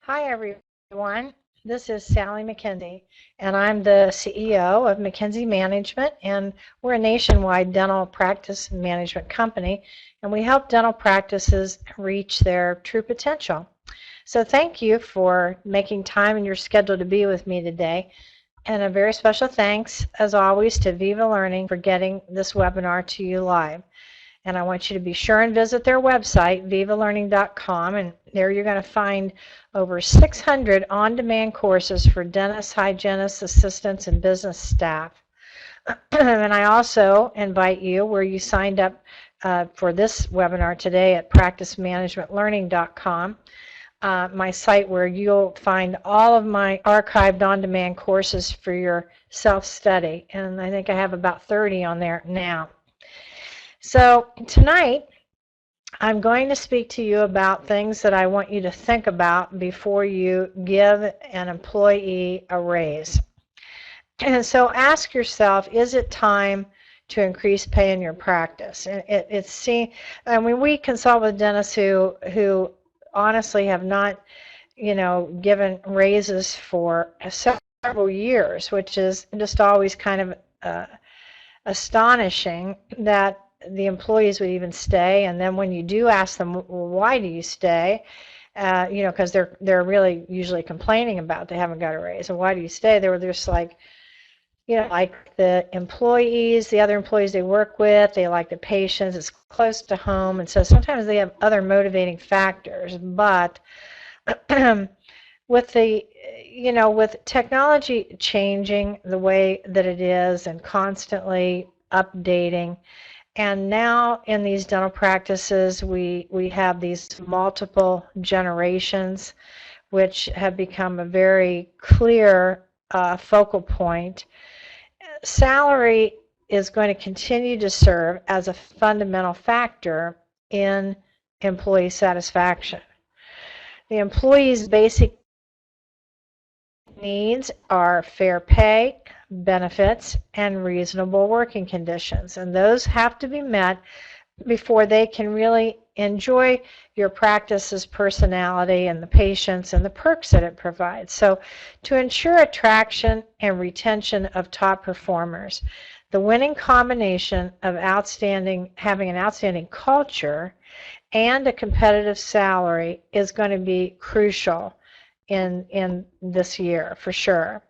Hi, everyone. This is Sally McKenzie, and I'm the CEO of McKenzie Management, and we're a nationwide dental practice management company, and we help dental practices reach their true potential. So thank you for making time in your schedule to be with me today, and a very special thanks, as always, to Viva Learning for getting this webinar to you live. And I want you to be sure and visit their website, vivalearning.com, and there you're going to find over 600 on-demand courses for dentists, hygienists, assistants, and business staff. And I also invite you, where you signed up for this webinar today at practicemanagementlearning.com, my site where you'll find all of my archived on-demand courses for your self-study. And I think I have about 30 on there now. So tonight, I'm going to speak to you about things that I want you to think about before you give an employee a raise. And so ask yourself, is it time to increase pay in your practice? And we consult with dentists who honestly have not, given raises for several years, which is just always kind of astonishing that the employees would even stay. And then when you do ask them, well, why do you stay? Because they're really usually complaining about they haven't got a raise. And why do you stay? They were just like, like the other employees they work with, they like the patients, it's close to home. And so sometimes they have other motivating factors. But with with technology changing the way that it is and constantly updating, and now in these dental practices, we have these multiple generations, which have become a very clear focal point. Salary is going to continue to serve as a fundamental factor in employee satisfaction. The employee's basic needs are fair pay, benefits, and reasonable working conditions. And those have to be met before they can really enjoy your practice's personality and the patients and the perks that it provides. So to ensure attraction and retention of top performers, the winning combination of having an outstanding culture and a competitive salary is going to be crucial in this year for sure.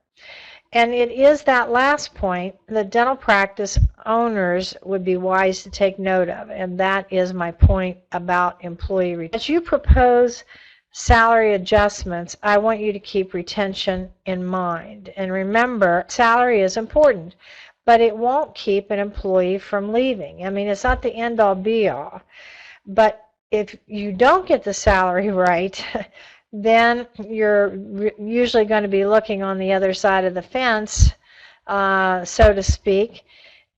And it is that last point that dental practice owners would be wise to take note of, and that is my point about employee retention. As you propose salary adjustments, I want you to keep retention in mind. And remember, salary is important, but it won't keep an employee from leaving. I mean, it's not the end-all be-all. But if you don't get the salary right, then you're usually going to be looking on the other side of the fence, so to speak,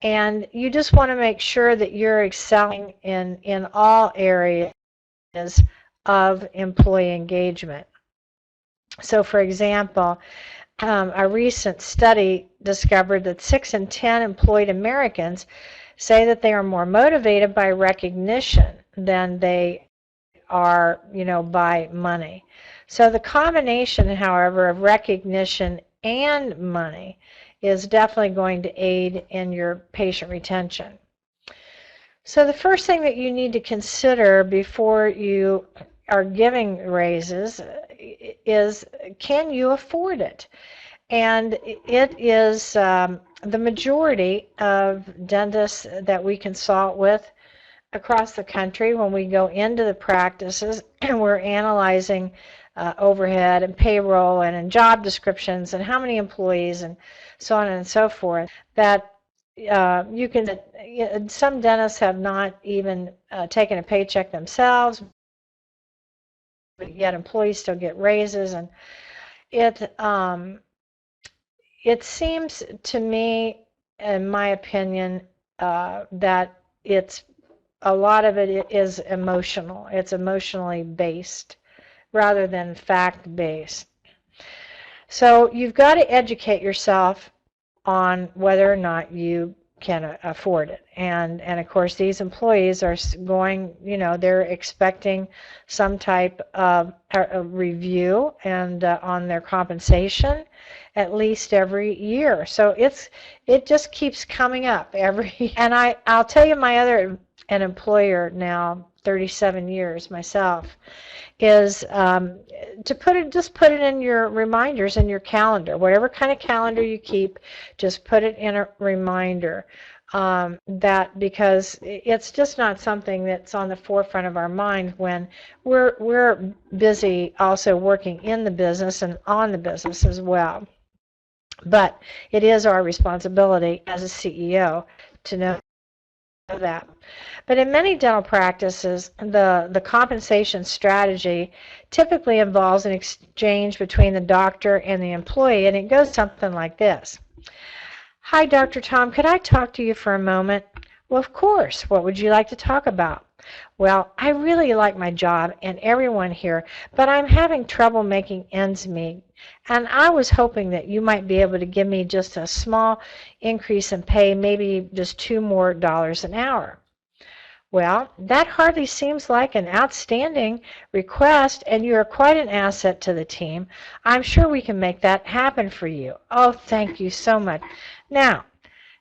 and you just want to make sure that you're excelling in all areas of employee engagement. So, for example, a recent study discovered that 6 in 10 employed Americans say that they are more motivated by recognition than they are, by money. So the combination, however, of recognition and money is definitely going to aid in your patient retention. So the first thing that you need to consider before you are giving raises is, can you afford it? And it is the majority of dentists that we consult with across the country, when we go into the practices and we're analyzing overhead and payroll and job descriptions and how many employees and so on and so forth, that some dentists have not even taken a paycheck themselves, but yet employees still get raises. And it seems to me, in my opinion, that a lot of it is emotional. It's emotionally based rather than fact-based. So you've got to educate yourself on whether or not you can afford it. And of course, these employees are going, they're expecting some type of a review and on their compensation at least every year. So it just keeps coming up every. And I'll tell you, an employer now, 37 years myself, is just put it in your reminders in your calendar, whatever kind of calendar you keep, just put it in a reminder, because it's just not something that's on the forefront of our mind when we're busy also working in the business and on the business as well. But it is our responsibility as a CEO to know that. But in many dental practices, the compensation strategy typically involves an exchange between the doctor and the employee, and it goes something like this. Hi, Dr. Tom, could I talk to you for a moment? Well, of course. What would you like to talk about? Well, I really like my job and everyone here, but I'm having trouble making ends meet, and I was hoping that you might be able to give me just a small increase in pay, maybe just $2 more an hour. Well, that hardly seems like an outstanding request, and you are quite an asset to the team. I'm sure we can make that happen for you. Oh, thank you so much. Now,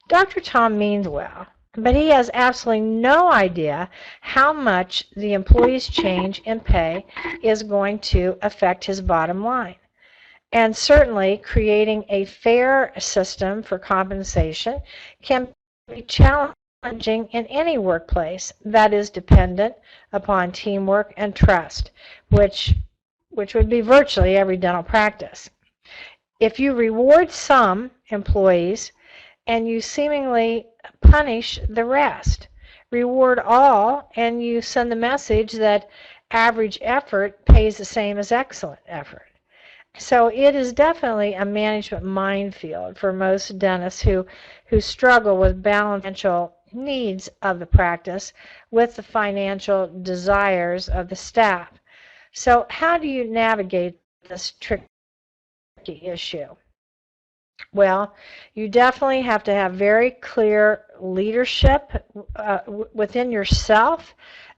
Dr. Tom means well, but he has absolutely no idea how much the employee's change in pay is going to affect his bottom line. And certainly, creating a fair system for compensation can be challenging in any workplace that is dependent upon teamwork and trust, which would be virtually every dental practice. If you reward some employees and you seemingly punish the rest, reward all and you send the message that average effort pays the same as excellent effort. So it is definitely a management minefield for most dentists who struggle with financial needs of the practice with the financial desires of the staff. So how do you navigate this tricky issue? Well, you definitely have to have very clear leadership within yourself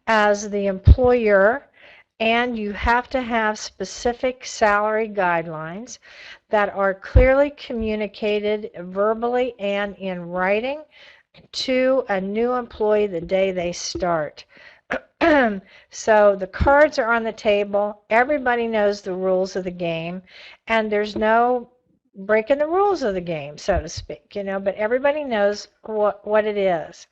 as the employer, and you have to have specific salary guidelines that are clearly communicated verbally and in writing to a new employee the day they start. So the cards are on the table, everybody knows the rules of the game, and there's no breaking the rules of the game, so to speak, but everybody knows what it is.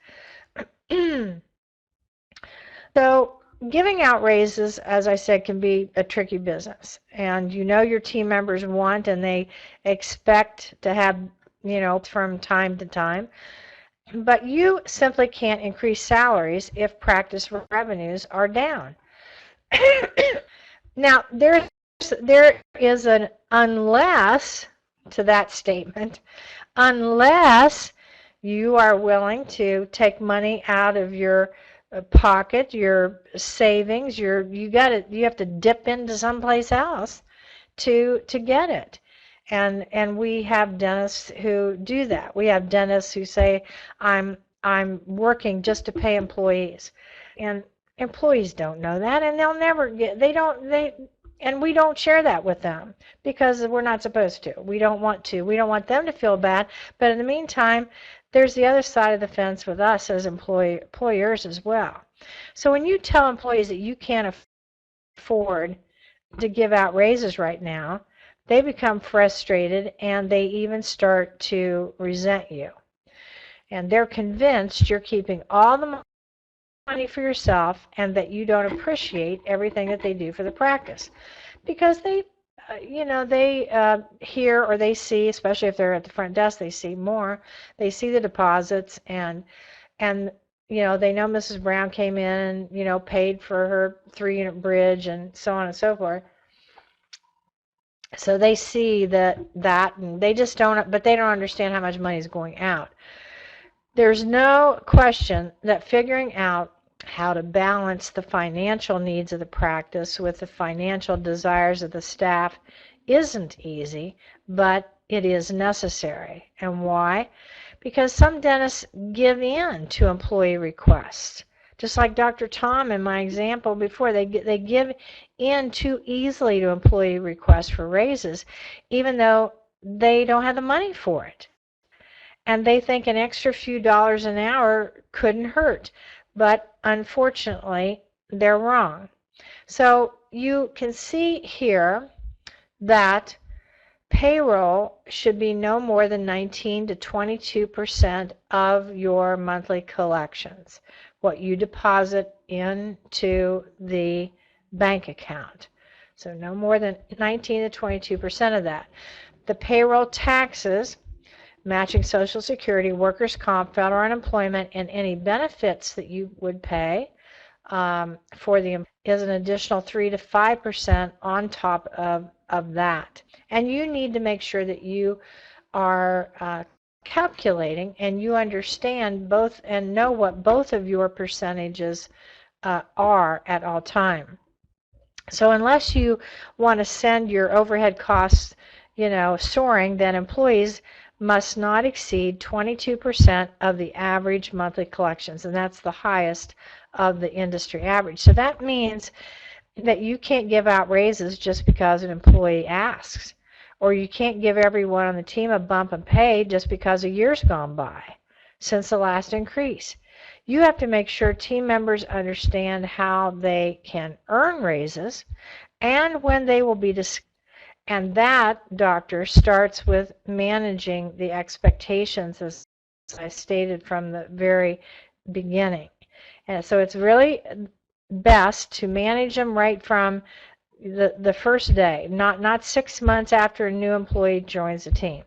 So giving out raises, as I said, can be a tricky business, and your team members want and they expect to have, from time to time. But you simply can't increase salaries if practice revenues are down. Now, there is an unless to that statement, unless you are willing to take money out of your pocket, your savings, you have to dip into someplace else to get it. And we have dentists who do that. We have dentists who say, I'm working just to pay employees. And employees don't know that, and they'll never and we don't share that with them because we're not supposed to. We don't want to. We don't want them to feel bad. But in the meantime, there's the other side of the fence with us as employers as well. So when you tell employees that you can't afford to give out raises right now, they become frustrated and they even start to resent you. And they're convinced you're keeping all the money for yourself and that you don't appreciate everything that they do for the practice. Because they hear or they see, especially if they're at the front desk, they see more. They see the deposits and they know Mrs. Brown came in and, paid for her 3-unit bridge and so on and so forth. So they see that and they just don't, but they don't understand how much money is going out. There's no question that figuring out how to balance the financial needs of the practice with the financial desires of the staff isn't easy, but it is necessary. And why? because some dentists give in to employee requests. Just like Dr. Tom in my example before, they give in too easily to employee requests for raises, even though they don't have the money for it. And they think an extra few dollars an hour couldn't hurt. But unfortunately, they're wrong. So you can see here that payroll should be no more than 19 to 22% of your monthly collections, what you deposit into the bank account. So no more than 19 to 22% of that. The payroll taxes, matching Social Security, workers' comp, federal unemployment, and any benefits that you would pay for the is an additional 3 to 5% on top of that. And you need to make sure that you are calculating and you understand both and know what both of your percentages are at all time. So unless you want to send your overhead costs, soaring, then employees must not exceed 22% of the average monthly collections, and that's the highest of the industry average. So that means that you can't give out raises just because an employee asks, or you can't give everyone on the team a bump in pay just because a year's gone by since the last increase. You have to make sure team members understand how they can earn raises and when they will be discussed. And that, doctor, starts with managing the expectations, as I stated from the very beginning. And so it's really best to manage them right from the first day, not 6 months after a new employee joins the team.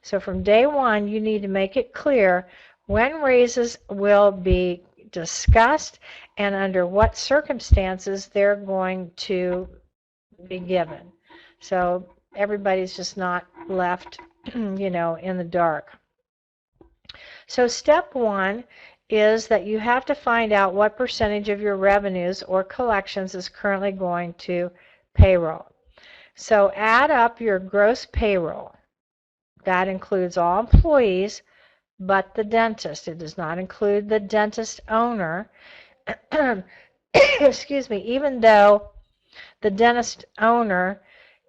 So from day one, you need to make it clear when raises will be discussed and under what circumstances they're going to be given. So everybody's just not left, in the dark. So step one is that you have to find out what percentage of your revenues or collections is currently going to payroll. So add up your gross payroll. That includes all employees but the dentist. It does not include the dentist owner. Excuse me, even though the dentist owner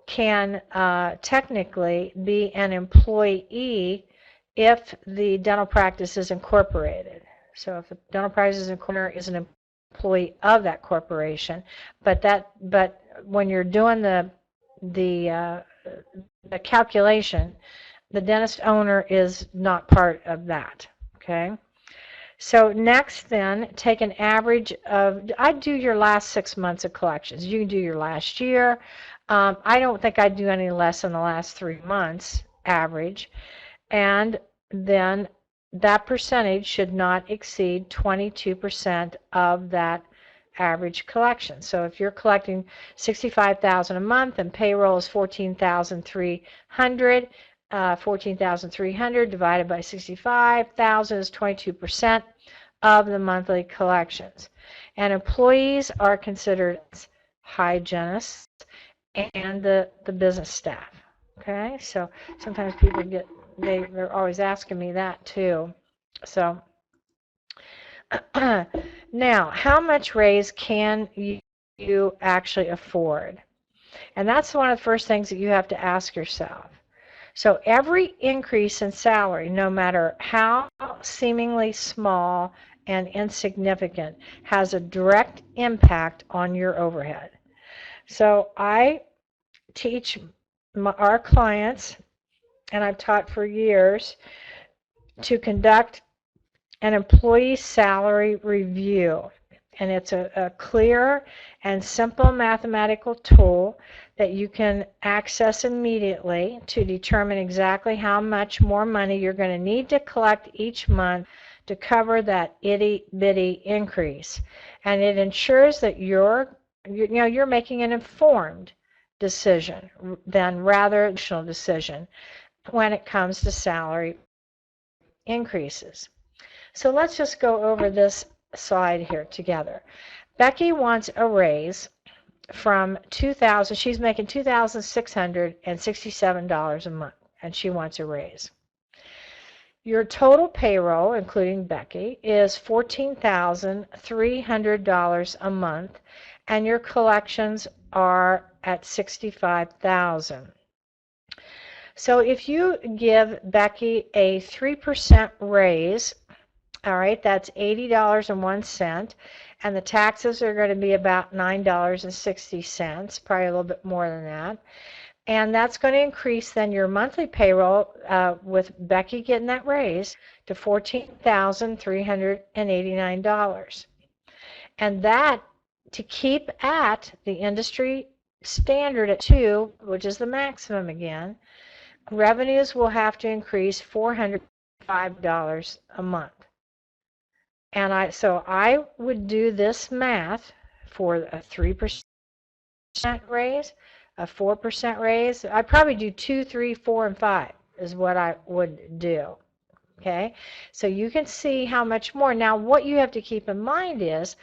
can technically be an employee if the dental practice is incorporated. So if the dental practice is an employee of that corporation, but when you're doing the calculation, the dentist owner is not part of that. Okay. So next then, take an average of, I'd do your last 6 months of collections. You can do your last year. I don't think I'd do any less than the last 3 months average. And then that percentage should not exceed 22% of that average collection. So if you're collecting $65,000 a month and payroll is $14,300, 14,300 divided by 65,000 is 22% of the monthly collections. And employees are considered hygienists and the business staff. Okay, so sometimes people they're always asking me that too. So now, how much raise can you actually afford? And that's one of the first things that you have to ask yourself. So every increase in salary, no matter how seemingly small and insignificant, has a direct impact on your overhead. So I teach our clients, and I've taught for years, to conduct an employee salary review. And it's a clear and simple mathematical tool that you can access immediately to determine exactly how much more money you're going to need to collect each month to cover that itty-bitty increase. And it ensures that you're making an informed decision than rather rational decision when it comes to salary increases. So let's just go over this slide here together. Becky wants a raise from $2,000. She's making $2,667 a month, and she wants a raise. Your total payroll, including Becky, is $14,300 a month, and your collections are at $65,000. So if you give Becky a 3% raise, all right, that's $80.01, and the taxes are going to be about $9.60, probably a little bit more than that. And that's going to increase then your monthly payroll with Becky getting that raise to $14,389. And that, to keep at the industry standard at 2, which is the maximum again, revenues will have to increase $405 a month. And so I would do this math for a 3% raise, a 4% raise. I'd probably do 2, 3, 4, and 5 is what I would do. Okay, so you can see how much more. Now, what you have to keep in mind is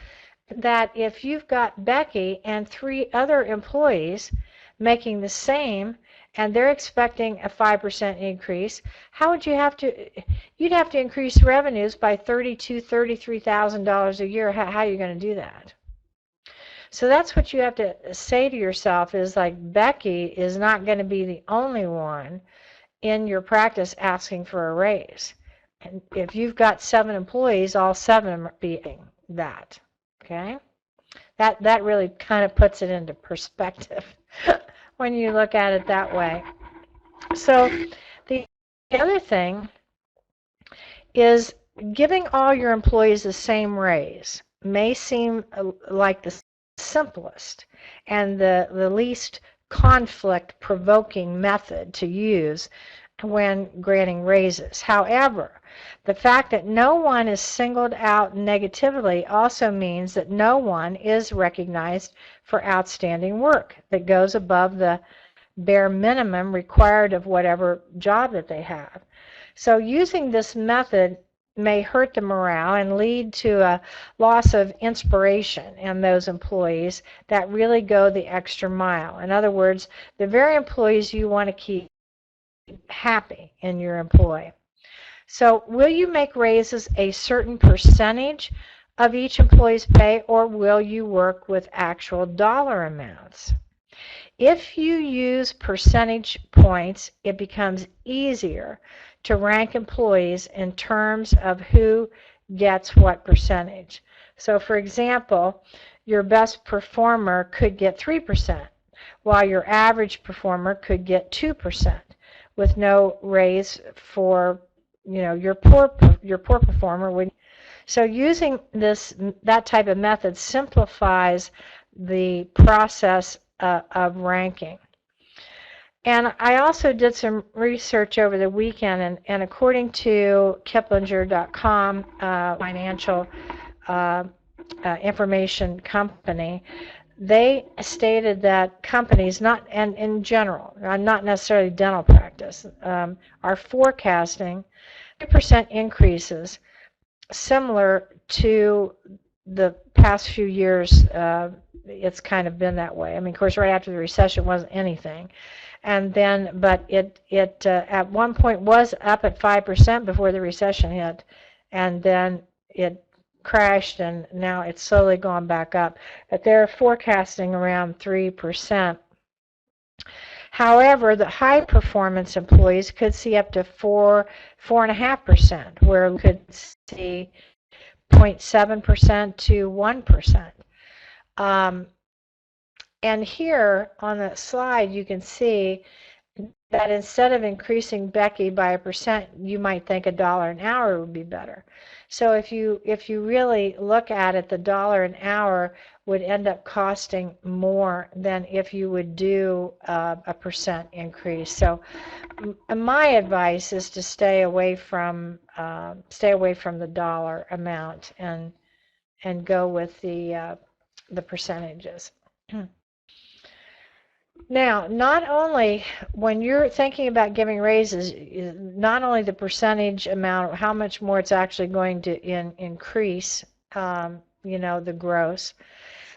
that if you've got Becky and 3 other employees making the same, and they're expecting a 5% increase, how would you have to? You'd have to increase revenues by $32,000, $33,000 a year. How are you going to do that? So that's what you have to say to yourself is like, Becky is not going to be the only one in your practice asking for a raise. And if you've got 7 employees, all 7 are being that. Okay? That really kind of puts it into perspective when you look at it that way. So the other thing is giving all your employees the same raise may seem like the simplest and the least conflict-provoking method to use when granting raises. However, the fact that no one is singled out negatively also means that no one is recognized for outstanding work that goes above the bare minimum required of whatever job that they have. So using this method may hurt the morale and lead to a loss of inspiration in those employees that really go the extra mile. In other words, the very employees you want to keep happy in your employ. So will you make raises a certain percentage of each employee's pay, or will you work with actual dollar amounts? If you use percentage points, it becomes easier to rank employees in terms of who gets what percentage. So for example, your best performer could get 3%, while your average performer could get 2% with no raise for your poor performer. So using that type of method simplifies the process of ranking. And I also did some research over the weekend, and according to Kiplinger.com, financial information company, they stated that companies, and in general, not necessarily dental practice, are forecasting 3% increases similar to the past few years. It's kind of been that way. I mean, of course, right after the recession wasn't anything. And then, but it at one point was up at 5% before the recession hit, and then it crashed, and now it's slowly gone back up. But they're forecasting around 3%. However, the high performance employees could see up to 4.5%, where we could see 0.7% to 1%. And here on the slide, you can see that instead of increasing Becky by 1%, you might think $1 an hour would be better. So if you really look at it, the $1 an hour would end up costing more than if you would do a percent increase. So my advice is to stay away from the dollar amount and go with the percentages. Now, not only when you're thinking about giving raises, not only the percentage amount, how much more it's actually going to increase, the gross,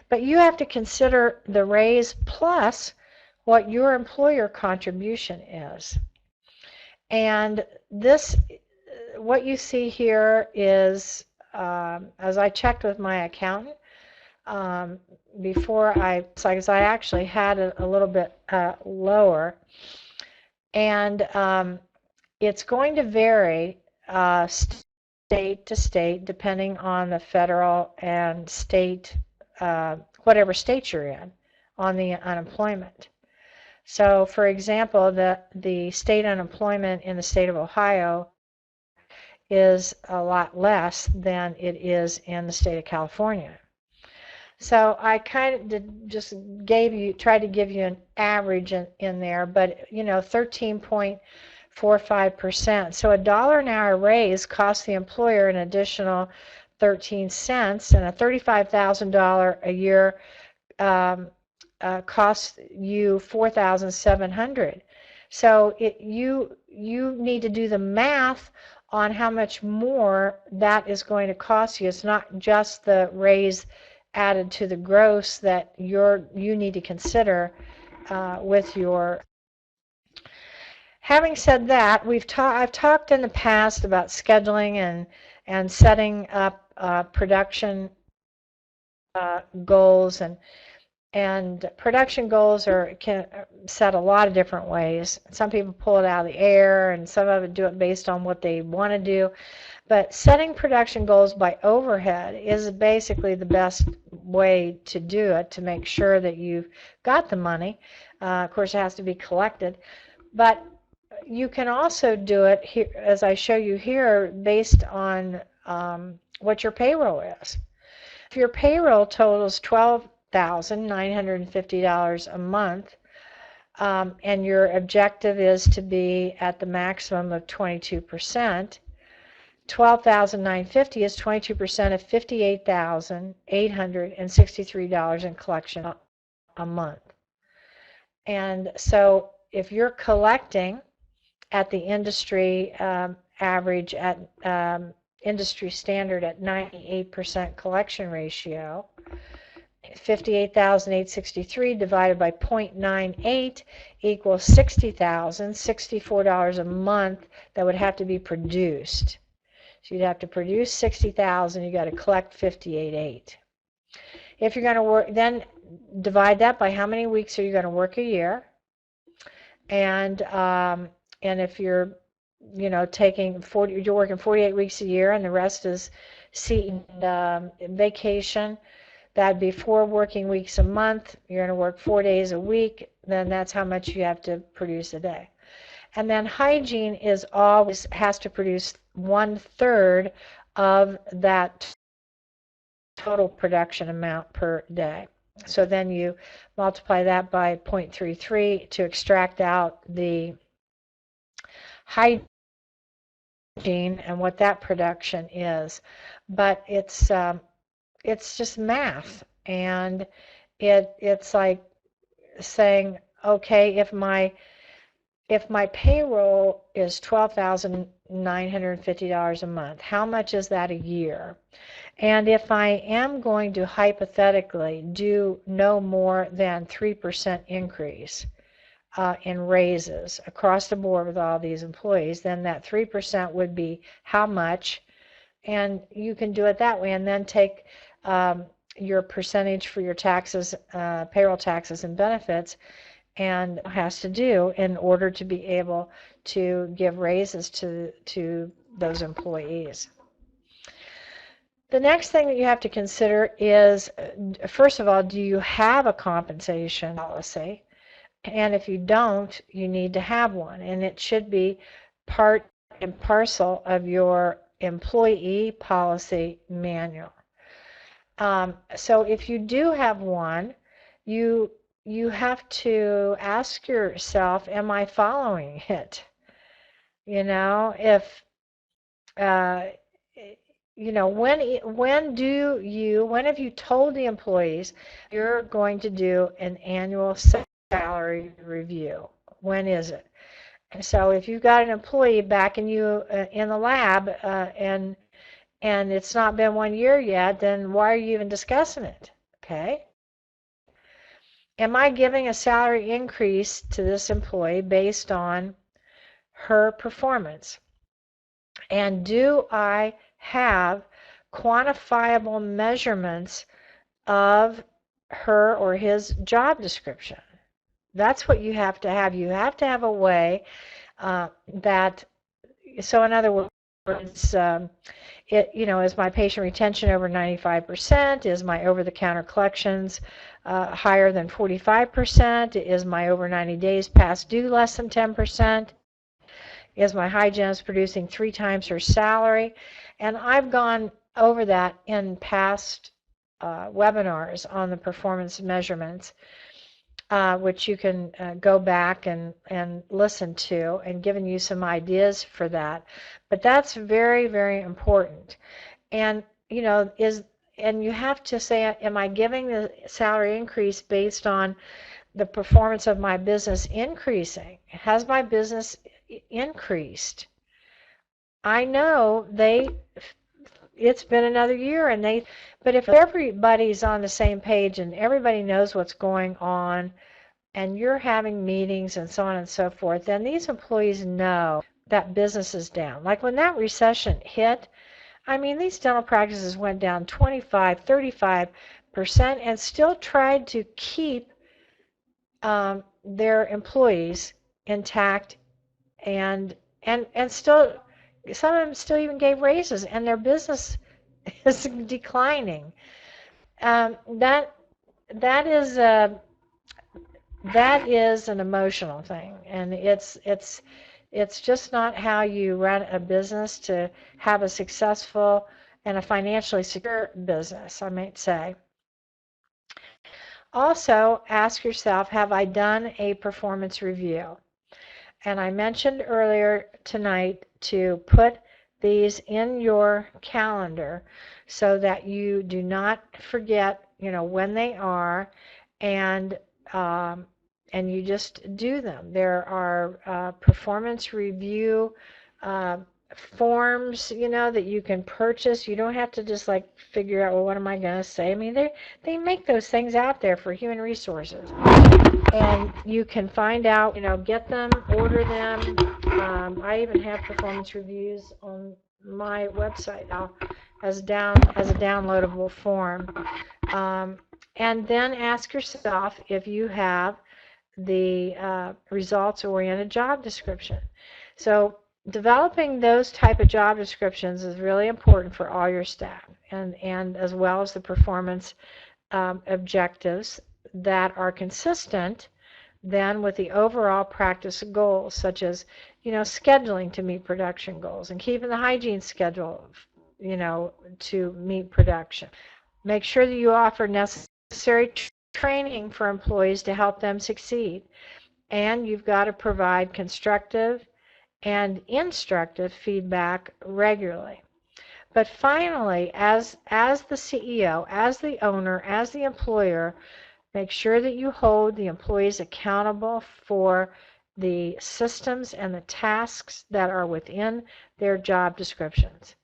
but you have to consider the raise plus what your employer contribution is. And this what you see here is, as I checked with my accountant, before because I actually had it a little bit lower, and it's going to vary state to state depending on the federal and state, whatever state you're in, on the unemployment. So, for example, the state unemployment in the state of Ohio is a lot less than it is in the state of California. So I kind of just tried to give you an average in there, but 13.45%. So a dollar an hour raise costs the employer an additional 13 cents, and a $35,000 a year costs you 4,700. So you need to do the math on how much more that is going to cost you. It's not just the raise added to the gross that you need to consider with your. Having said that, I've talked in the past about scheduling and setting up production goals, and production goals can set a lot of different ways. Some people pull it out of the air, and some of it do it based on what they want to do. But setting production goals by overhead is basically the best way to do it, to make sure that you've got the money. Of course, it has to be collected. But you can also do it, here, as I show you here, based on what your payroll is. If your payroll totals $12,950 a month, and your objective is to be at the maximum of 22%, $12,950 is 22% of $58,863 in collection a month. And so if you're collecting at the industry average, at industry standard at 98% collection ratio, 58,863 divided by 0.98 equals $60,064 a month that would have to be produced. So you'd have to produce 60,000, you got to collect 58,800. If you're going to work, then divide that by how many weeks are you going to work a year, and if you're taking you're working 48 weeks a year, and the rest is vacation. That'd be 4 working weeks a month. You're going to work 4 days a week. Then that's how much you have to produce a day. And then hygiene has to produce 1/3 of that total production amount per day. So then you multiply that by 0.33 to extract out the hygiene and what that production is. But it's just math, and it's like saying, okay, if my payroll is $12,950 a month, how much is that a year? And if I am going to hypothetically do no more than 3% increase in raises across the board with all these employees, then that 3% would be how much, and you can do it that way, and then take your percentage for your taxes, payroll taxes and benefits, and has to do in order to be able to give raises to those employees. The next thing that you have to consider is, first of all, do you have a compensation policy? And if you don't, you need to have one, and it should be part and parcel of your employee policy manual. So if you do have one, you have to ask yourself, am I following it? When have you told the employees you're going to do an annual salary review? When is it? And so if you've got an employee backing you in the lab and it's not been 1 year yet, then why are you even discussing it? Okay. Am I giving a salary increase to this employee based on her performance? And do I have quantifiable measurements of her or his job description? That's what you have to have. You have to have a way so in other words, is my patient retention over 95%? Is my over-the-counter collections higher than 45%? Is my over 90 days past due less than 10%? Is my hygienist producing 3 times her salary? And I've gone over that in past webinars on the performance measurements, which you can go back and listen to, and given you some ideas for that. But that's very, very important. And and you have to say, am I giving the salary increase based on the performance of my business increasing? Has my business increased? I know it's been another year, but if everybody's on the same page and everybody knows what's going on and you're having meetings and so on and so forth, then these employees know that business is down. Like when that recession hit, I mean, these dental practices went down 25, 35% and still tried to keep their employees intact, and still some of them still even gave raises, and their business is declining. That is an emotional thing, and it's just not how you run a business to have a successful and a financially secure business, I might say. Also, ask yourself, have I done a performance review? And I mentioned earlier tonight to put these in your calendar so that you do not forget, when they are, and you just do them. There are performance review forms, that you can purchase. You don't have to just like figure out, well, what am I going to say? I mean, they make those things out there for human resources, and you can find out, get them, order them. I even have performance reviews on my website now as a downloadable form. And then ask yourself if you have the results-oriented job description. So developing those type of job descriptions is really important for all your staff, and as well as the performance objectives that are consistent then with the overall practice goals, such as scheduling to meet production goals and keeping the hygiene schedule to meet production. Make sure that you offer necessary training for employees to help them succeed, and you've got to provide constructive and instructive feedback regularly. But finally, as the CEO, as the owner, as the employer, make sure that you hold the employees accountable for the systems and the tasks that are within their job descriptions.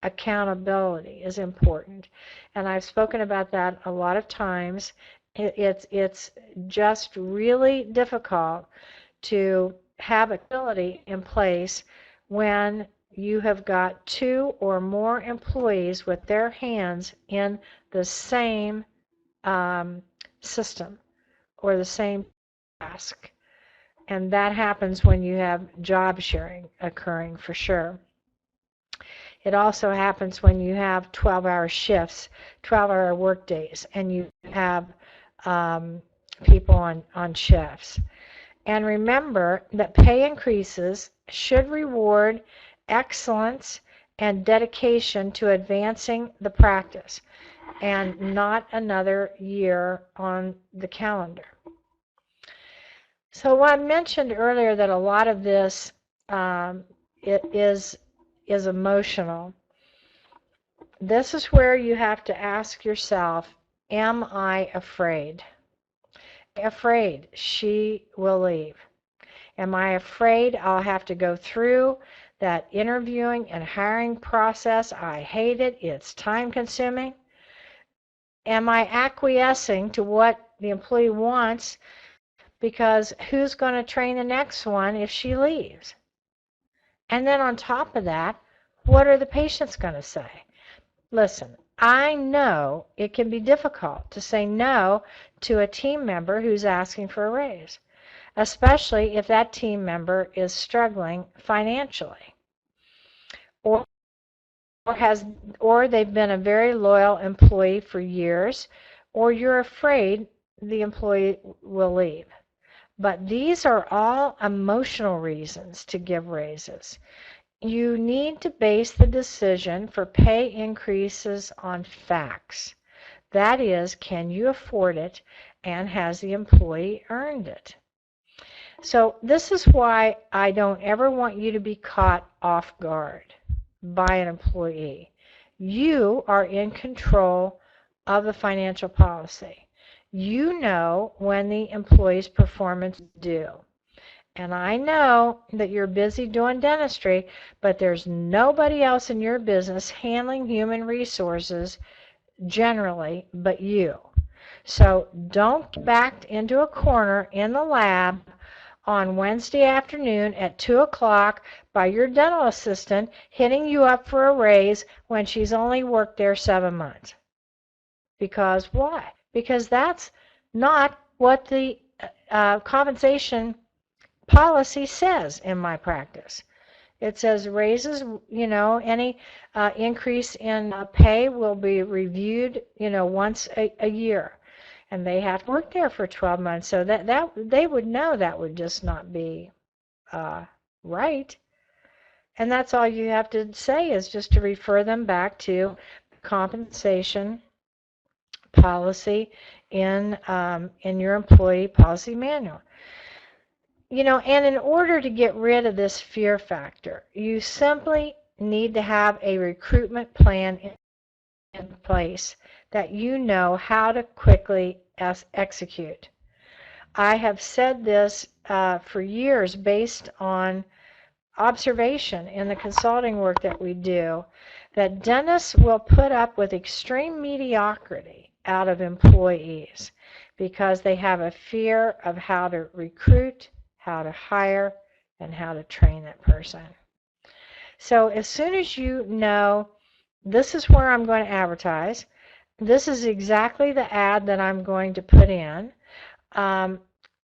Accountability is important, and I've spoken about that a lot of times. It's just really difficult to have accountability in place when you have got 2 or more employees with their hands in the same system or the same task. And that happens when you have job sharing occurring, for sure. It also happens when you have 12-hour shifts, 12-hour work days, and you have people on shifts. And remember that pay increases should reward excellence and dedication to advancing the practice, and not another year on the calendar. So I mentioned earlier that a lot of this it is emotional. This is where you have to ask yourself, am I afraid? Afraid she will leave? Am I afraid I'll have to go through that interviewing and hiring process? I hate it. It's time consuming. Am I acquiescing to what the employee wants, because who's going to train the next one if she leaves? And then on top of that, what are the patients going to say? Listen, I know it can be difficult to say no to a team member who's asking for a raise, especially if that team member is struggling financially or has or they've been a very loyal employee for years, or you're afraid the employee will leave. But these are all emotional reasons to give raises. You need to base the decision for pay increases on facts. That is, can you afford it, and has the employee earned it? So this is why I don't ever want you to be caught off guard by an employee. You are in control of the financial policy. You know when the employee's performance is due. And I know that you're busy doing dentistry, but there's nobody else in your business handling human resources generally but you. So don't get backed into a corner in the lab on Wednesday afternoon at 2 o'clock by your dental assistant hitting you up for a raise when she's only worked there 7 months. Because why? Because that's not what the compensation policy says in my practice. It says raises, any increase in pay will be reviewed, once a year. And they have to work there for 12 months. So that they would know that would just not be right. And that's all you have to say is just to refer them back to compensation policy in your employee policy manual. And in order to get rid of this fear factor, you simply need to have a recruitment plan in place that you know how to quickly execute. I have said this for years based on observation in the consulting work that we do, that dentists will put up with extreme mediocrity out of employees because they have a fear of how to recruit, how to hire, and how to train that person. So as soon as you know this is where I'm going to advertise, this is exactly the ad that I'm going to put in.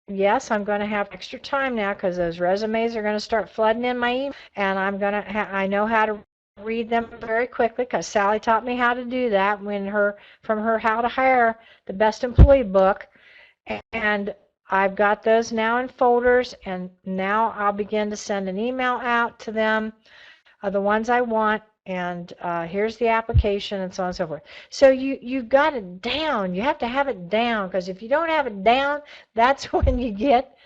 Yes, I'm going to have extra time now because those resumes are going to start flooding in my email, and I know how to read them very quickly because Sally taught me how to do that from her How to Hire the Best Employee book, and I've got those now in folders, and now I'll begin to send an email out to them of the ones I want, and here's the application, and so on and so forth. So you've got it down. You have to have it down, because if you don't have it down, that's when you get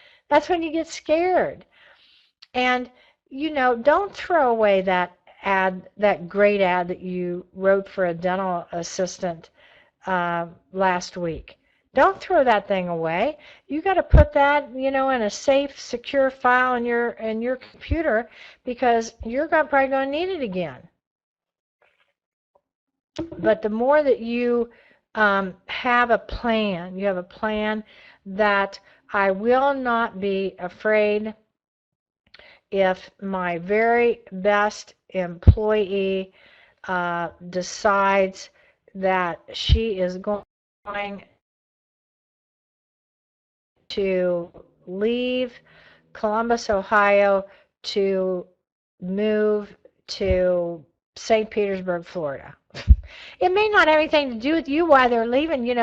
scared. And don't throw away that ad, that great ad that you wrote for a dental assistant last week. Don't throw that thing away. You got to put that, in a safe, secure file in your computer, because you're probably going to need it again. But the more that you have a plan, you have a plan that I will not be afraid if my very best employee decides that she is going to leave Columbus, Ohio, to move to St. Petersburg, Florida. It may not have anything to do with you why they're leaving. They're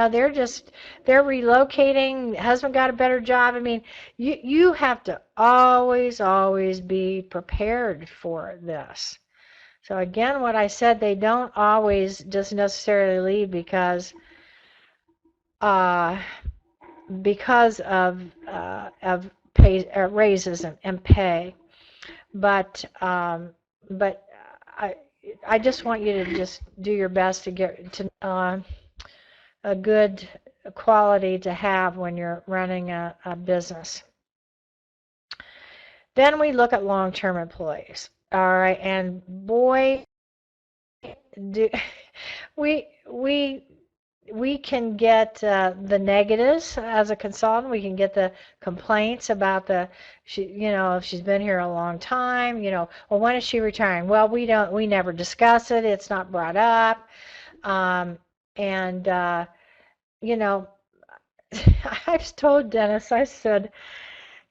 relocating. Husband got a better job. I mean, you have to always be prepared for this. So again, what I said, they don't always just necessarily leave because of raises and pay, but I just want you to just do your best to get to a good quality to have when you're running a business. Then we look at long-term employees. All right, and boy, we we can get the negatives as a consultant. We can get the complaints about if she's been here a long time, well, when is she retiring? Well, we never discuss it. It's not brought up. And, you know, I've told Dennis, I said,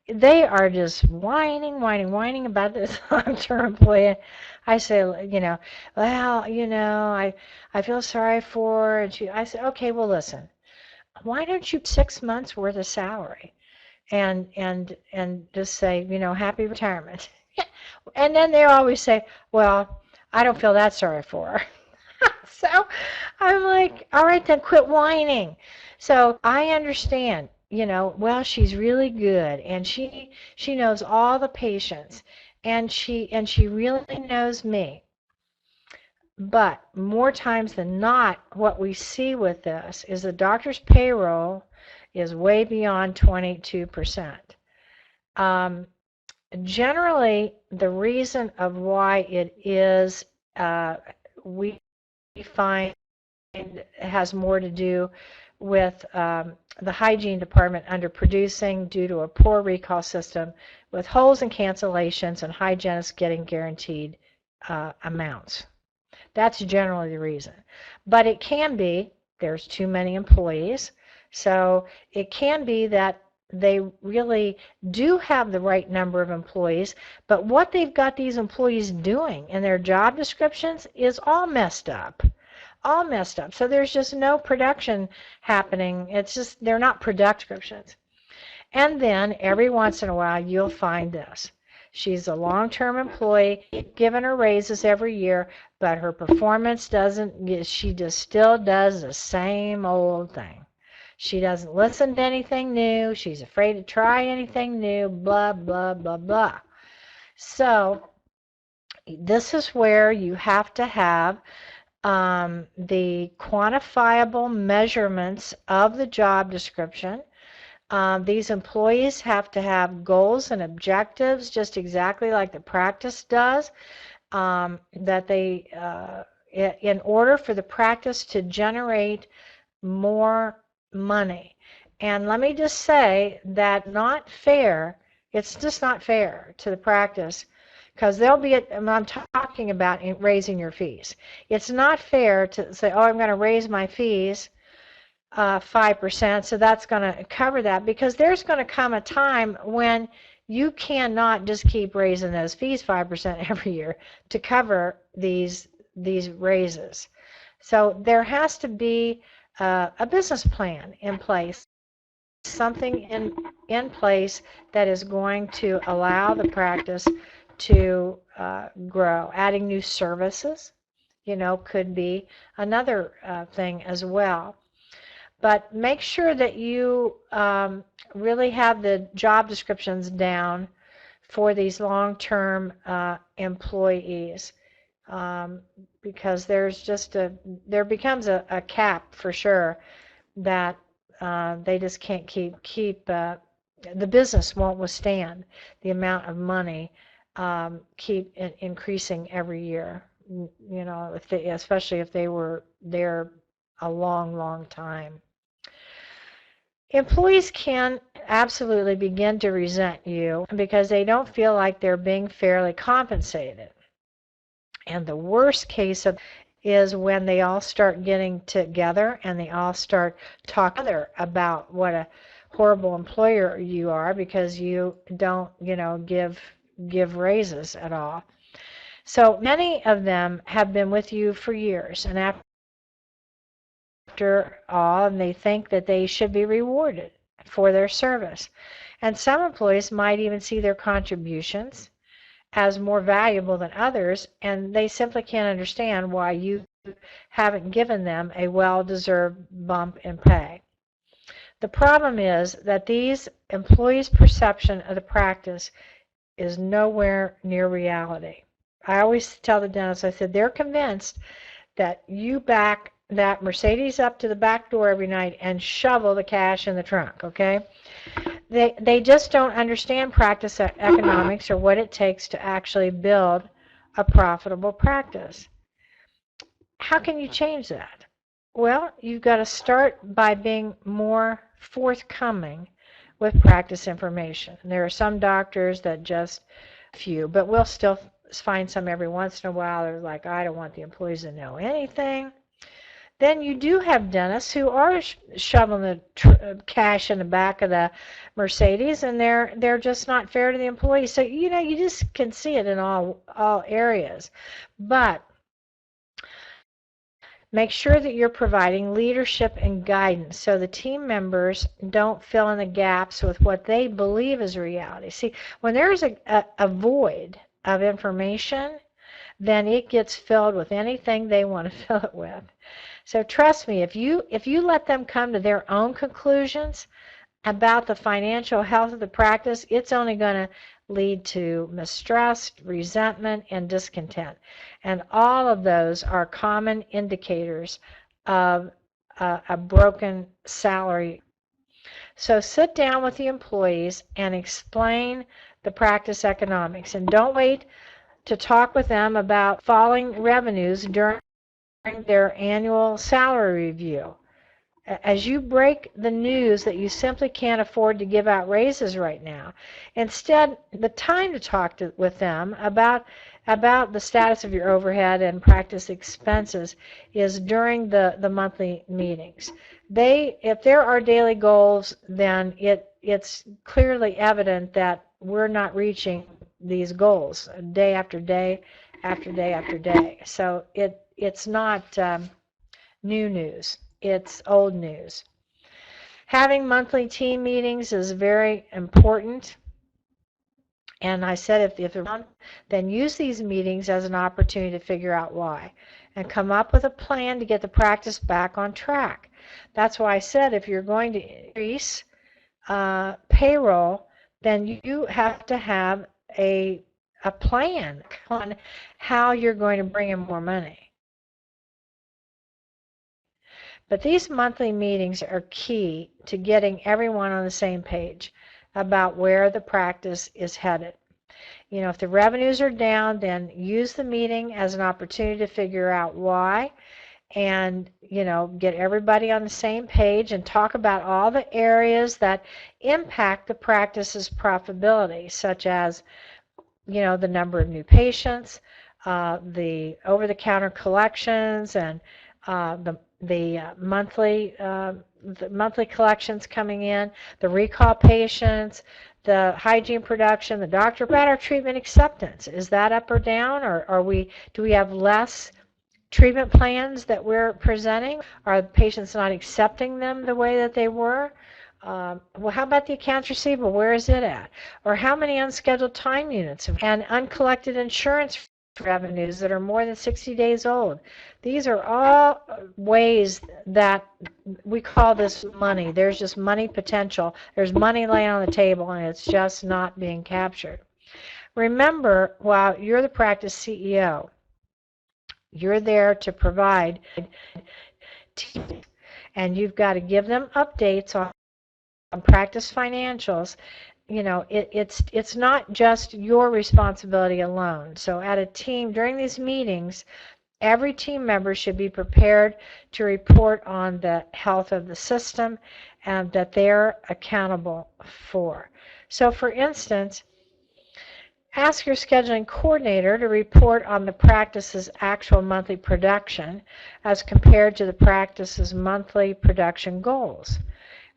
they are just whining about this long-term employee. I say, well, I feel sorry for her. And I said, okay, well, listen, why don't you 6 months worth of salary and just say, happy retirement. And then they always say, well, I don't feel that sorry for her. So I'm like, all right, then quit whining. So I understand, well, she's really good and she knows all the patients and she really knows me. But more times than not, what we see with this is the doctor's payroll is way beyond 22%. Generally, the reason of why it is, we find it has more to do with the hygiene department underproducing due to a poor recall system with holes and cancellations and hygienists getting guaranteed amounts. That's generally the reason. But it can be there's too many employees. So it can be that they really do have the right number of employees, but what they've got these employees doing in their job descriptions is all messed up. All messed up. So there's just no production happening. It's just, they're not product descriptions. And then every once in a while you'll find this. She's a long-term employee, given her raises every year, but her performance doesn't, she just still does the same old thing. She doesn't listen to anything new. She's afraid to try anything new, blah, blah, blah, blah. So this is where you have to have the quantifiable measurements of the job description. These employees have to have goals and objectives just exactly like the practice does, that they, in order for the practice to generate more money. And let me just say that it's just not fair to the practice, because I'm talking about raising your fees. It's not fair to say, oh, I'm going to raise my fees 5%, so that's going to cover that, because there's going to come a time when you cannot just keep raising those fees 5% every year to cover these raises. So there has to be a business plan in place, something in place that is going to allow the practice to grow. Adding new services, could be another thing as well. But make sure that you really have the job descriptions down for these long-term employees, because there becomes a cap for sure that they just can't keep the business won't withstand the amount of money keep increasing every year. Especially if they were there a long time. Employees can absolutely begin to resent you because they don't feel like they're being fairly compensated. And the worst case is when they all start getting together and they all start talking about what a horrible employer you are because you don't, give raises at all. So many of them have been with you for years, and after all, and they think that they should be rewarded for their service. And some employees might even see their contributions as more valuable than others, and they simply can't understand why you haven't given them a well-deserved bump in pay. The problem is that these employees' perception of the practice is nowhere near reality. I always tell the dentist, I said, they're convinced that you back that Mercedes up to the back door every night and shovel the cash in the trunk, okay? They just don't understand practice economics or what it takes to actually build a profitable practice. How can you change that? Well, you've got to start by being more forthcoming with practice information. There are some doctors that just few, but we'll still find some every once in a while. They're like, I don't want the employees to know anything. Then you do have dentists who are shoveling the cash in the back of the Mercedes, and they're just not fair to the employees. So you just can see it in all areas. But make sure that you're providing leadership and guidance so the team members don't fill in the gaps with what they believe is reality. See, when there's a void of information, then it gets filled with anything they want to fill it with. So trust me, if you let them come to their own conclusions about the financial health of the practice, it's only going to lead to mistrust, resentment, and discontent. And all of those are common indicators of a broken salary. So sit down with the employees and explain the practice economics. And don't wait to talk with them about falling revenues during their annual salary review. As you break the news that you simply can't afford to give out raises right now, instead, the time to talk with them about the status of your overhead and practice expenses is during the monthly meetings. If there are daily goals, then it's clearly evident that we're not reaching these goals day after day after day after day. So it's not new news. It's old news. Having monthly team meetings is very important. And I said if they're then use these meetings as an opportunity to figure out why and come up with a plan to get the practice back on track. That's why I said if you're going to increase payroll, then you have to have a plan on how you're going to bring in more money. But these monthly meetings are key to getting everyone on the same page about where the practice is headed. If the revenues are down, then use the meeting as an opportunity to figure out why and, get everybody on the same page and talk about all the areas that impact the practice's profitability, such as, the number of new patients, the over-the-counter collections, and the monthly collections coming in, the recall patients, the hygiene production, the doctor. About our treatment acceptance, is that up or down, or do we have less treatment plans that we're presenting? Are the patients not accepting them the way that they were? Well, how about the accounts receivable? Where is it at? Or how many unscheduled time units and uncollected insurance revenues that are more than 60 days old? These are all ways that we call this money. There's just money potential. There's money laying on the table, and it's just not being captured. Remember, while you're the practice CEO, you're there to provide, and you've got to give them updates on practice financials. It's not just your responsibility alone. So at a team, during these meetings, every team member should be prepared to report on the health of the system and that they're accountable for. So for instance, ask your scheduling coordinator to report on the practice's actual monthly production as compared to the practice's monthly production goals.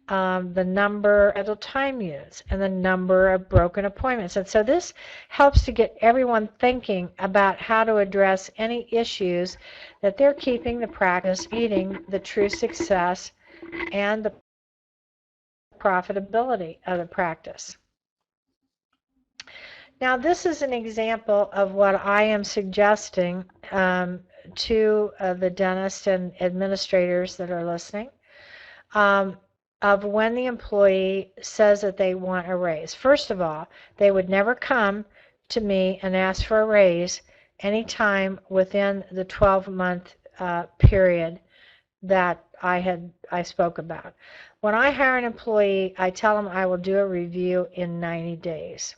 The number of time units and the number of broken appointments. And so this helps to get everyone thinking about how to address any issues that they're keeping the practice meeting the true success and the profitability of the practice. Now this is an example of what I am suggesting to the dentists and administrators that are listening. Of when the employee says that they want a raise. First of all, they would never come to me and ask for a raise anytime within the 12-month period that I spoke about. When I hire an employee, I tell them I will do a review in 90 days.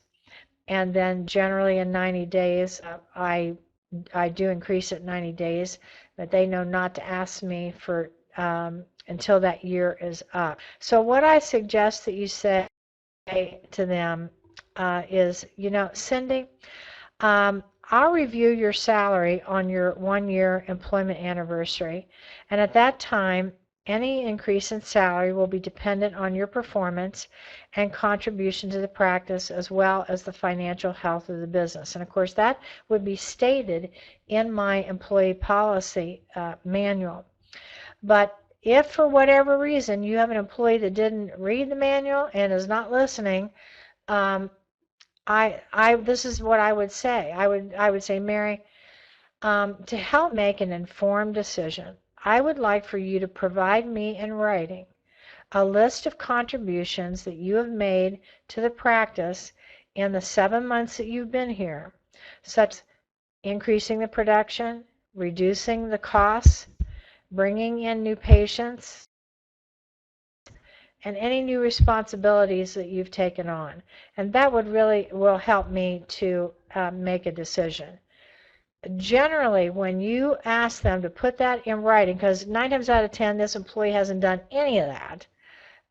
And then generally in 90 days, I do increase it 90 days, but they know not to ask me for until that year is up. So what I suggest that you say to them is, Cindy, I'll review your salary on your 1-year employment anniversary, and at that time, any increase in salary will be dependent on your performance and contribution to the practice as well as the financial health of the business. And of course, that would be stated in my employee policy manual. But if for whatever reason you have an employee that didn't read the manual and is not listening, this is what I would say. I would say, Mary, to help make an informed decision, I would like for you to provide me in writing a list of contributions that you have made to the practice in the 7 months that you've been here, such as increasing the production, reducing the costs, bringing in new patients, and any new responsibilities that you've taken on. And that will help me to make a decision. Generally, when you ask them to put that in writing, because 9 times out of 10 this employee hasn't done any of that,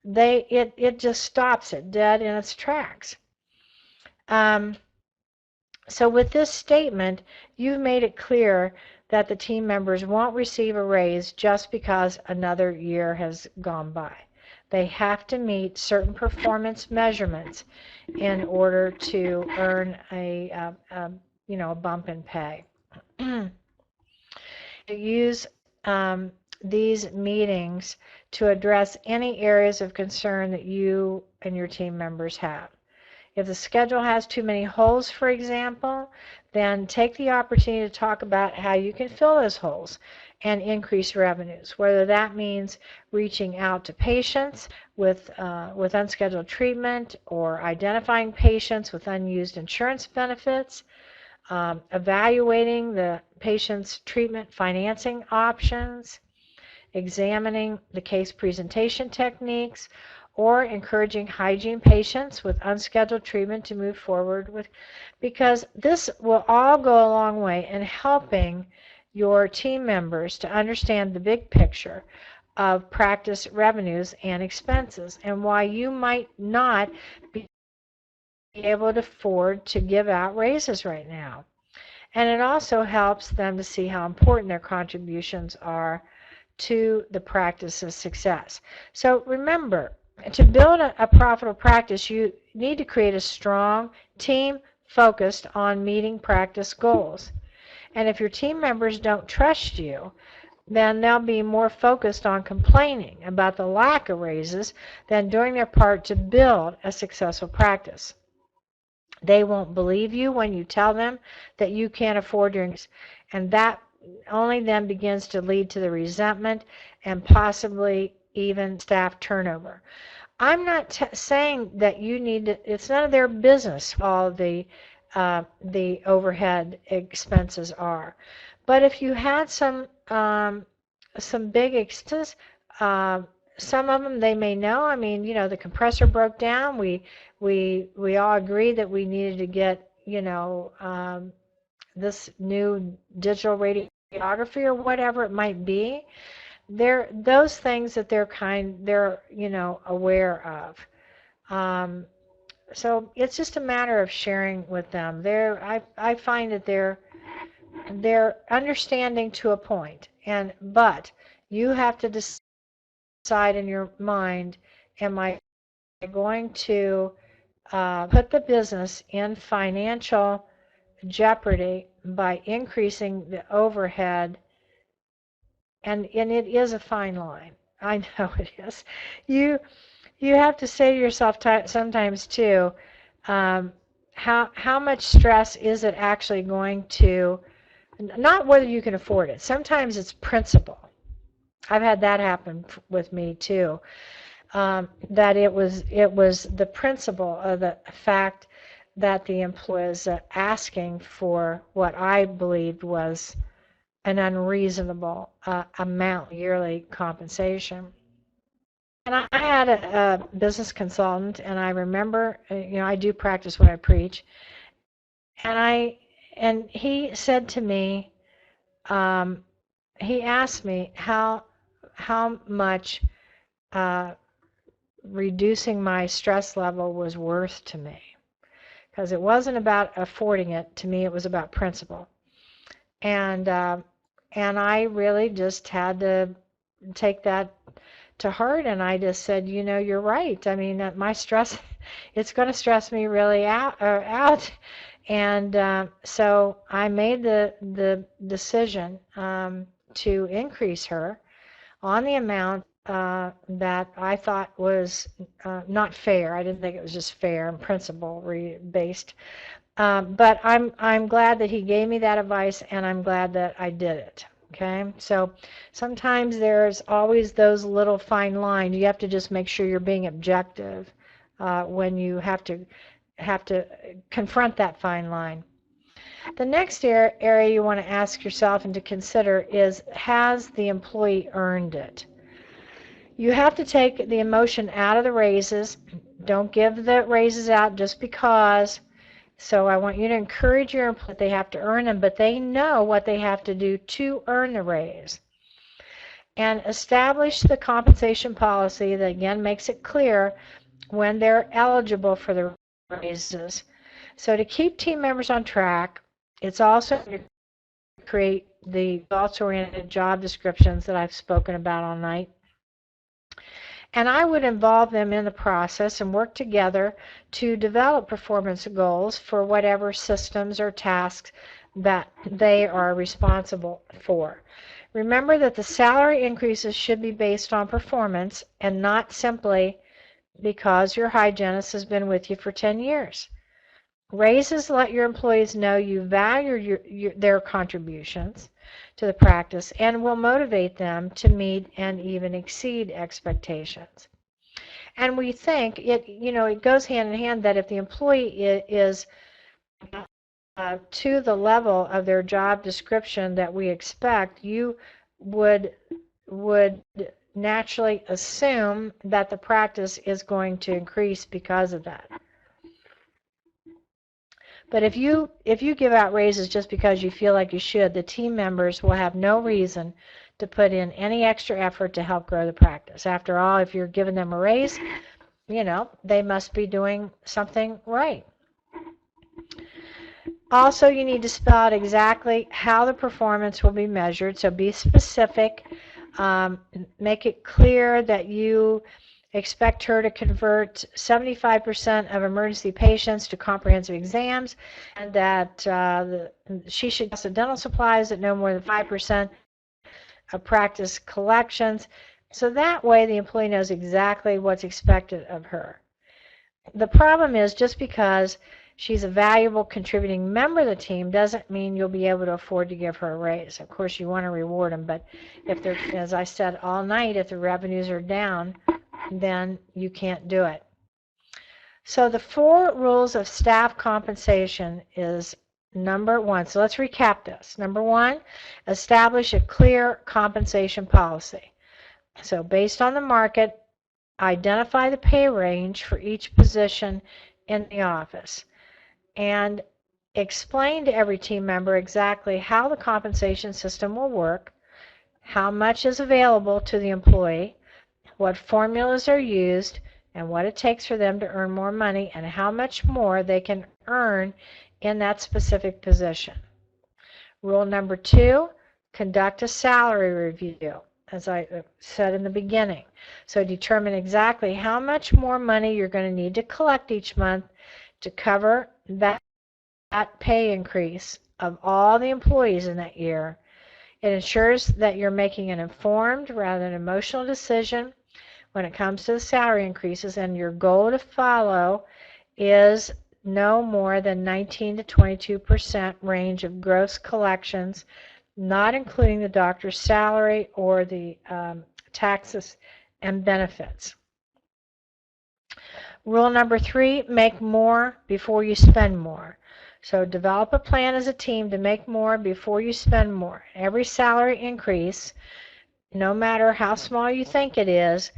it just stops it dead in its tracks. So with this statement, you've made it clear that the team members won't receive a raise just because another year has gone by. They have to meet certain performance measurements in order to earn a bump in pay. Use these meetings to address any areas of concern that you and your team members have. If the schedule has too many holes, for example, then take the opportunity to talk about how you can fill those holes and increase revenues, whether that means reaching out to patients with unscheduled treatment or identifying patients with unused insurance benefits, evaluating the patient's treatment financing options, examining the case presentation techniques, or encouraging hygiene patients with unscheduled treatment to move forward with, because this will all go a long way in helping your team members to understand the big picture of practice revenues and expenses and why you might not be able to afford to give out raises right now. And it also helps them to see how important their contributions are to the practice's success. So remember, to build a profitable practice, you need to create a strong team focused on meeting practice goals. And if your team members don't trust you, then they'll be more focused on complaining about the lack of raises than doing their part to build a successful practice. They won't believe you when you tell them that you can't afford your increase, and that only then begins to lead to the resentment and possibly even staff turnover. I'm not saying that you need to, it's none of their business all the overhead expenses are. But if you had some big expenses, some of them they may know. I mean, the compressor broke down. We all agreed that we needed to get, this new digital radiography or whatever it might be. Those things that they're aware of. So it's just a matter of sharing with them. I find that they're understanding to a point, but you have to decide in your mind, am I going to put the business in financial jeopardy by increasing the overhead? And it is a fine line. I know it is. You have to say to yourself sometimes too, how much stress is it actually going to, not whether you can afford it. Sometimes it's principle. I've had that happen with me too. That it was the principle of the fact that the employee was asking for what I believed was an unreasonable amount yearly compensation. And I had a business consultant, and I remember, I do practice what I preach, and he said to me, he asked me, how much reducing my stress level was worth to me. Because it wasn't about affording it. To me, it was about principle. And I really just had to take that to heart, and I just said, you know, you're right. I mean, my stress, it's going to stress me really out. And so I made the decision to increase her on the amount that I thought was not fair. I didn't think it was just fair and principle based. But I'm glad that he gave me that advice, and I'm glad that I did it. Okay, so sometimes there's always those little fine lines. You have to just make sure you're being objective when you have to confront that fine line. The next area you want to ask yourself and to consider is, has the employee earned it? You have to take the emotion out of the raises. Don't give the raises out just because. So I want you to encourage your employees that they have to earn them, but they know what they have to do to earn the raise. And establish the compensation policy that again makes it clear when they're eligible for the raises. So to keep team members on track, it's also to create the results-oriented job descriptions that I've spoken about all night. And I would involve them in the process and work together to develop performance goals for whatever systems or tasks that they are responsible for. Remember that the salary increases should be based on performance and not simply because your hygienist has been with you for 10 years. Raises let your employees know you value their contributions to the practice and will motivate them to meet and even exceed expectations. And we think it goes hand in hand that if the employee is to the level of their job description that we expect, you would naturally assume that the practice is going to increase because of that. But if you give out raises just because you feel like you should, the team members will have no reason to put in any extra effort to help grow the practice. After all, if you're giving them a raise, they must be doing something right. Also, you need to spell out exactly how the performance will be measured, so be specific. Make it clear that you expect her to convert 75% of emergency patients to comprehensive exams, and that she should cost dental supplies at no more than 5% of practice collections. So that way the employee knows exactly what's expected of her. The problem is, just because she's a valuable contributing member of the team doesn't mean you'll be able to afford to give her a raise. Of course, you want to reward them, but if they're, as I said all night, if the revenues are down, then you can't do it. So the 4 rules of staff compensation is number 1. So let's recap this. Number 1, establish a clear compensation policy. So based on the market, identify the pay range for each position in the office and explain to every team member exactly how the compensation system will work, how much is available to the employee, what formulas are used, and what it takes for them to earn more money, and how much more they can earn in that specific position. Rule number 2, conduct a salary review, as I said in the beginning. So determine exactly how much more money you're going to need to collect each month to cover that pay increase of all the employees in that year. It ensures that you're making an informed rather than emotional decision when it comes to the salary increases, and your goal to follow is no more than 19 to 22% range of gross collections, not including the doctor's salary or the taxes and benefits. Rule number 3, make more before you spend more. So develop a plan as a team to make more before you spend more. Every salary increase, no matter how small you think it is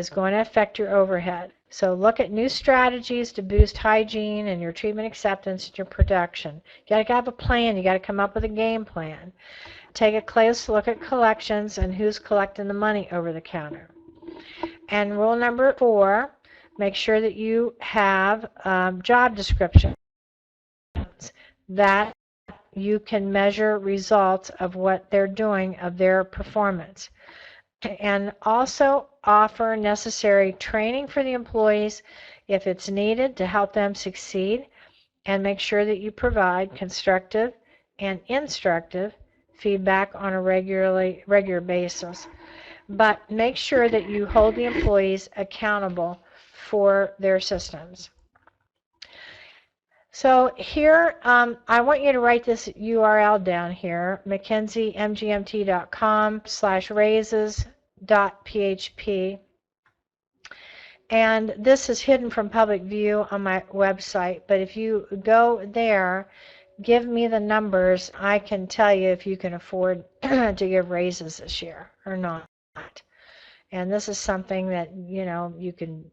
going to affect your overhead. So look at new strategies to boost hygiene and your treatment acceptance and your production. You got to have a plan. You got to come up with a game plan. take a close look at collections and who's collecting the money over the counter. And rule number 4, make sure that you have job descriptions that you can measure results of what they're doing, of their performance. And also offer necessary training for the employees if it's needed to help them succeed, and make sure that you provide constructive and instructive feedback on a regular basis. But make sure that you hold the employees accountable for their systems. So here, I want you to write this URL down here, mackenziemgmt.com/raises.php. And this is hidden from public view on my website, but if you go there, give me the numbers, I can tell you if you can afford to give raises this year or not. And this is something that, you know, you can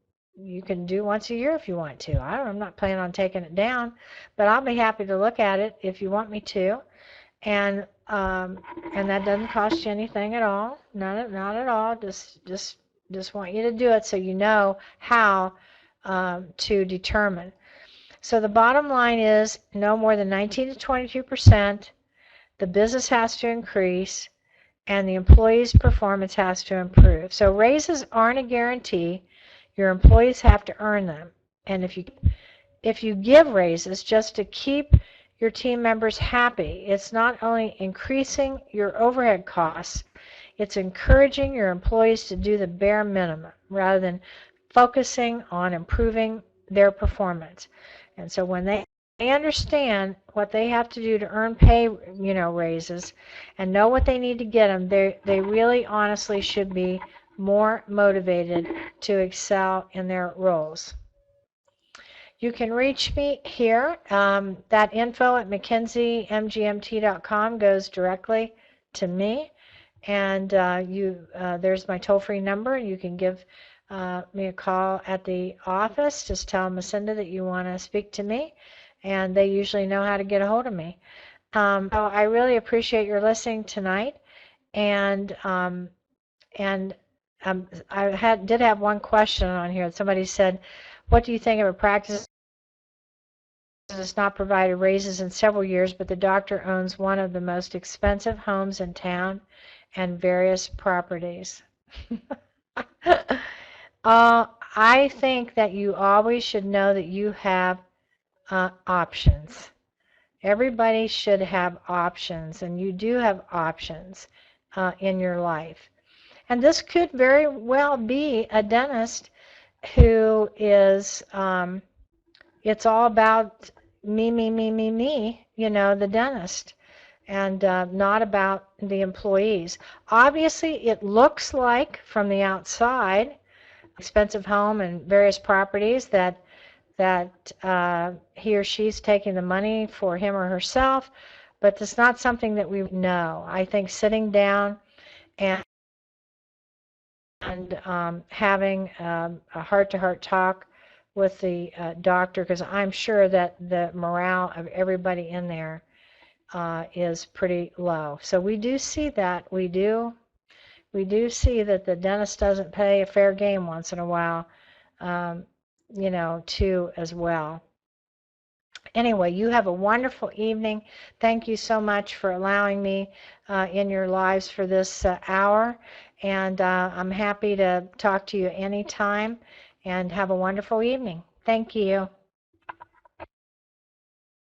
do once a year if you want to. I'm not planning on taking it down, but I'll be happy to look at it if you want me to. And that doesn't cost you anything at all. Not at all. Just want you to do it so you know how to determine. So the bottom line is no more than 19 to 22%. The business has to increase, and the employee's performance has to improve. So raises aren't a guarantee. Your employees have to earn them. And if you give raises just to keep your team members happy, it's not only increasing your overhead costs, it's encouraging your employees to do the bare minimum rather than focusing on improving their performance. And so when they understand what they have to do to earn pay, you know, raises, and know what they need to get them, they really honestly should be more motivated to excel in their roles. You can reach me here. That info at mackenziemgmt.com goes directly to me, and there's my toll-free number. You can give me a call at the office. Just tell Macinda that you want to speak to me, and they usually know how to get a hold of me. So I really appreciate your listening tonight, and I did have one question on here. Somebody said, what do you think of a practice that has not provided raises in several years, but the doctor owns one of the most expensive homes in town and various properties? I think that you always should know that you have options. Everybody should have options, and you do have options in your life. And this could very well be a dentist who is, it's all about me, you know, the dentist, and not about the employees. Obviously, it looks like from the outside, expensive home and various properties, that he or she's taking the money for him or herself, but it's not something that we know. I think sitting down and having a heart-to-heart talk with the doctor, because I'm sure that the morale of everybody in there is pretty low. So we do see that. We do see that the dentist doesn't play a fair game once in a while, you know, too, as well. Anyway, you have a wonderful evening. Thank you so much for allowing me in your lives for this hour. And I'm happy to talk to you anytime, and have a wonderful evening. Thank you.